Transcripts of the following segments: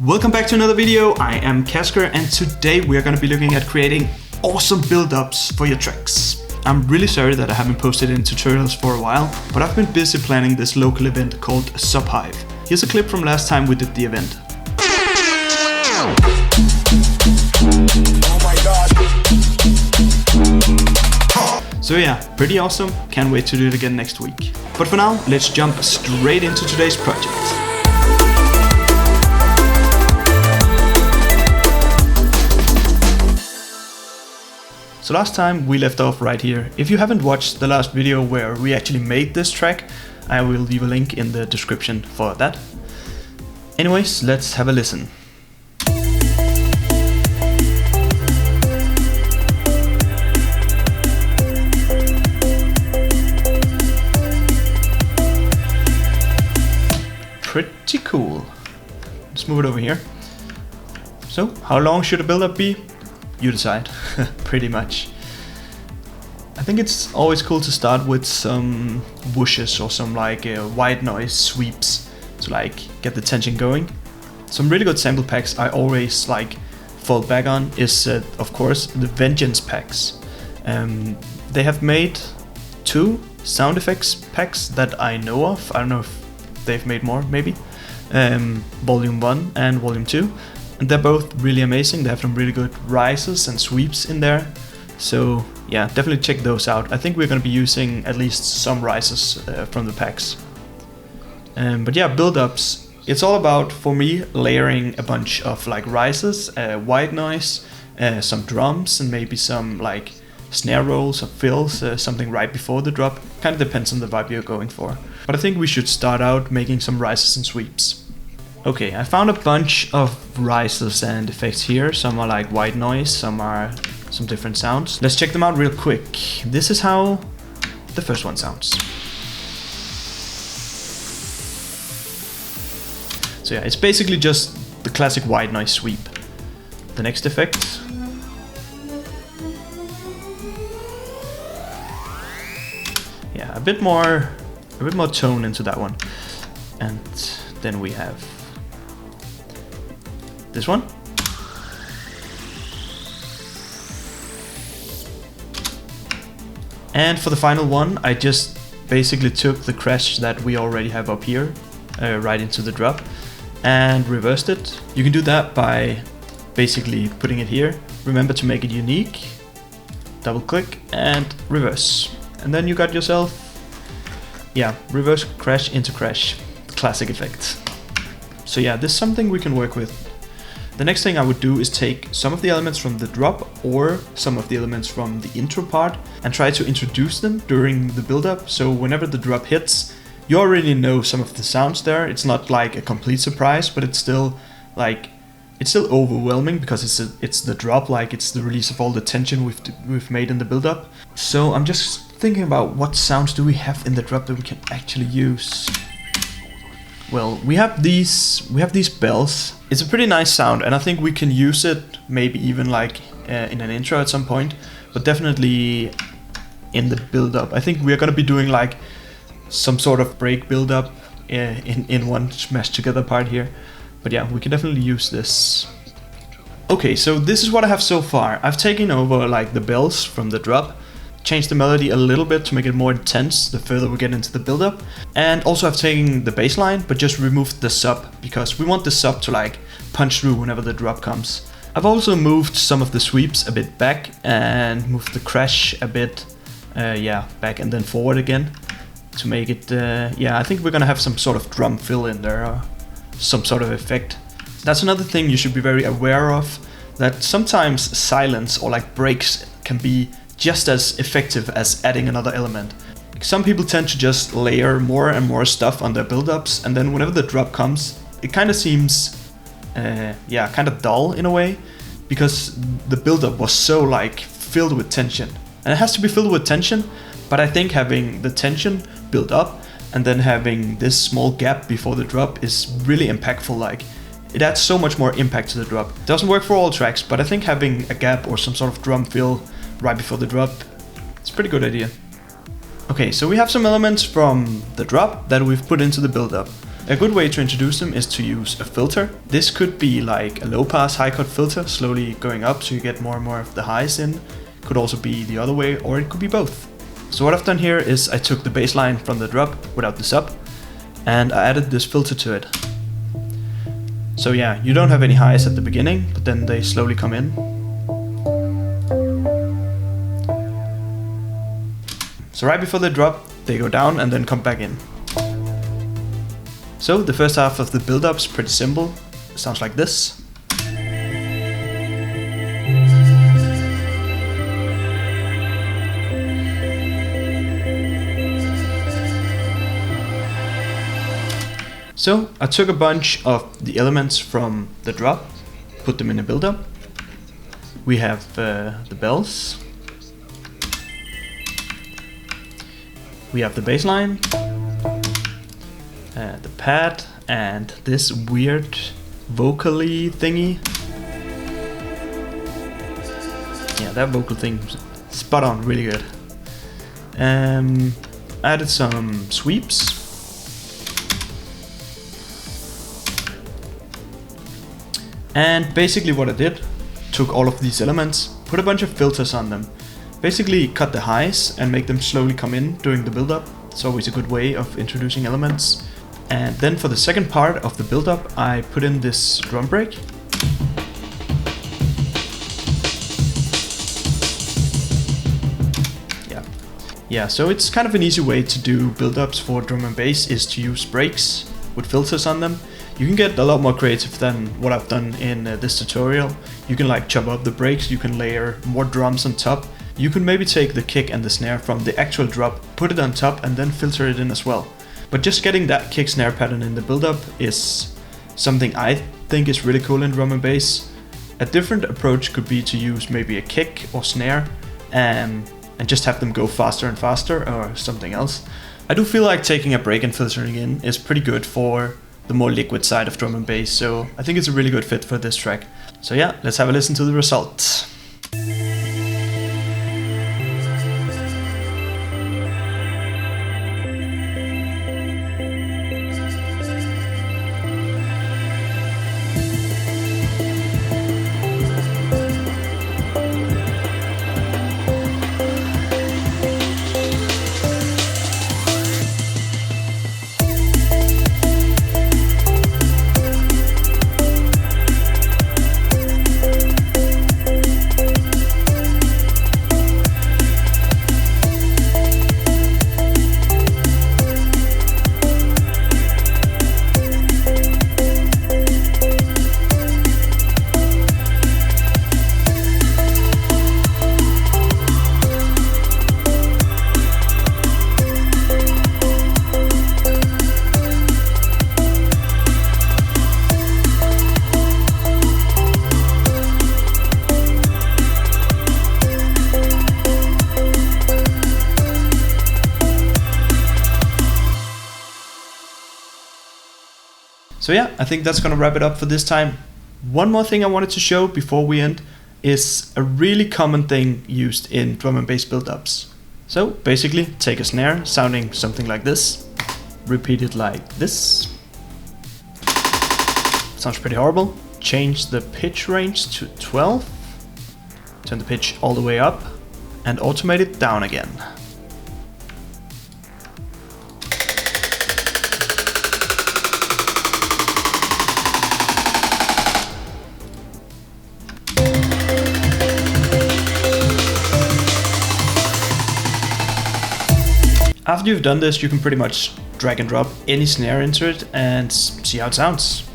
Welcome back to another video. I am Kasger, and today we are going to be looking at creating awesome build-ups for your tracks. I'm really sorry that I haven't posted any tutorials for a while, but I've been busy planning this local event called Subhive. Here's a clip from last time we did the event. So yeah, pretty awesome. Can't wait to do it again next week. But for now, let's jump straight into today's project. So last time we left off right here. If you haven't watched the last video where we actually made this track, I will leave a link in the description for that. Anyways, let's have a listen. Pretty cool. Let's move it over here. So, how long should a build-up be? You decide, pretty much. I think it's always cool to start with some whooshes or some like white noise sweeps to like get the tension going. Some really good sample packs I always like fall back on is of course the Vengeance packs. They have made 2 sound effects packs that I know of. I don't know if they've made more, maybe. Volume 1 and Volume 2. And they're both really amazing. They have some really good rises and sweeps in there. So yeah, definitely check those out. I think we're going to be using at least some rises from the packs. But yeah, build-ups. It's all about, for me, layering a bunch of like rises, white noise, some drums, and maybe some like snare rolls or fills, something right before the drop. Kind of depends on the vibe you're going for. But I think we should start out making some rises and sweeps. Okay, I found a bunch of rises and effects here. Some are like white noise, some are some different sounds. Let's check them out real quick. This is how the first one sounds. So yeah, it's basically just the classic white noise sweep. The next effect. Yeah, a bit more tone into that one. And then we have this one. And for the final one, I just basically took the crash that we already have up here, right into the drop, and reversed it. You can do that by basically putting it here. Remember to make it unique. Double click and reverse. And then you got yourself, yeah, reverse crash into crash. Classic effect. So yeah, this is something we can work with. The next thing I would do is take some of the elements from the drop or some of the elements from the intro part and try to introduce them during the build-up. So whenever the drop hits, you already know some of the sounds there. It's not like a complete surprise, but it's still like, it's still overwhelming because it's the drop, like it's the release of all the tension we've made in the build-up. So I'm just thinking about what sounds do we have in the drop that we can actually use. Well, we have these bells. It's a pretty nice sound, and I think we can use it maybe even like in an intro at some point, but definitely in the build-up. I think we're gonna be doing like some sort of break build-up in one smashed together part here. But yeah, we can definitely use this. Okay, so this is what I have so far. I've taken over like the bells from the drop, changed the melody a little bit to make it more intense the further we get into the build-up. And also I've taken the bass line, but just removed the sub, because we want the sub to like punch through whenever the drop comes. I've also moved some of the sweeps a bit back and moved the crash a bit, back and then forward again to make it, I think we're gonna have some sort of drum fill in there or some sort of effect. That's another thing you should be very aware of, that sometimes silence or like breaks can be just as effective as adding another element. Some people tend to just layer more and more stuff on their build-ups, and then whenever the drop comes, it kind of seems, kind of dull in a way, because the build-up was so like filled with tension. And it has to be filled with tension, but I think having the tension build up and then having this small gap before the drop is really impactful. Like, it adds so much more impact to the drop. It doesn't work for all tracks, but I think having a gap or some sort of drum fill right before the drop, it's a pretty good idea. Okay, so we have some elements from the drop that we've put into the build-up. A good way to introduce them is to use a filter. This could be like a low pass high cut filter, slowly going up so you get more and more of the highs in. Could also be the other way, or it could be both. So what I've done here is I took the bass line from the drop without the sub, and I added this filter to it. So yeah, you don't have any highs at the beginning, but then they slowly come in. So right before they drop, they go down and then come back in. So the first half of the build-up's pretty simple. It sounds like this. So I took a bunch of the elements from the drop, put them in a build-up. We have the bells. We have the bass line, the pad, and this weird vocally thingy. Yeah, that vocal thing, spot on, really good. Added some sweeps. And basically what I did, took all of these elements, put a bunch of filters on them. Basically cut the highs and make them slowly come in during the build-up. It's always a good way of introducing elements. And then for the second part of the build-up, I put in this drum break. Yeah, so it's kind of an easy way to do build-ups for drum and bass is to use breaks with filters on them. You can get a lot more creative than what I've done in this tutorial. You can like chop up the breaks, you can layer more drums on top. You can maybe take the kick and the snare from the actual drop, put it on top and then filter it in as well. But just getting that kick snare pattern in the build-up is something I think is really cool in drum and bass. A different approach could be to use maybe a kick or snare and just have them go faster and faster or something else. I do feel like taking a break and filtering in is pretty good for the more liquid side of drum and bass, so I think it's a really good fit for this track. So yeah, let's have a listen to the result. So yeah, I think that's gonna wrap it up for this time. One more thing I wanted to show before we end is a really common thing used in drum and bass build-ups. So basically take a snare sounding something like this, repeat it like this. Sounds pretty horrible. Change the pitch range to 12, turn the pitch all the way up and automate it down again. After you've done this, you can pretty much drag and drop any snare into it and see how it sounds.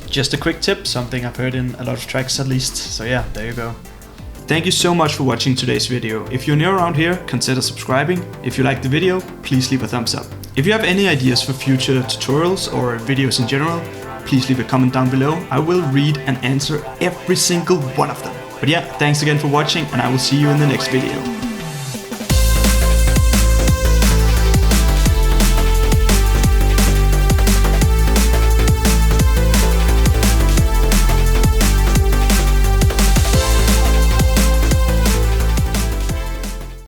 Just a quick tip, something I've heard in a lot of tracks at least, so yeah, there you go. Thank you so much for watching today's video. If you're new around here, consider subscribing. If you liked the video, please leave a thumbs up. If you have any ideas for future tutorials or videos in general, please leave a comment down below. I will read and answer every single one of them. But yeah, thanks again for watching and I will see you in the next video.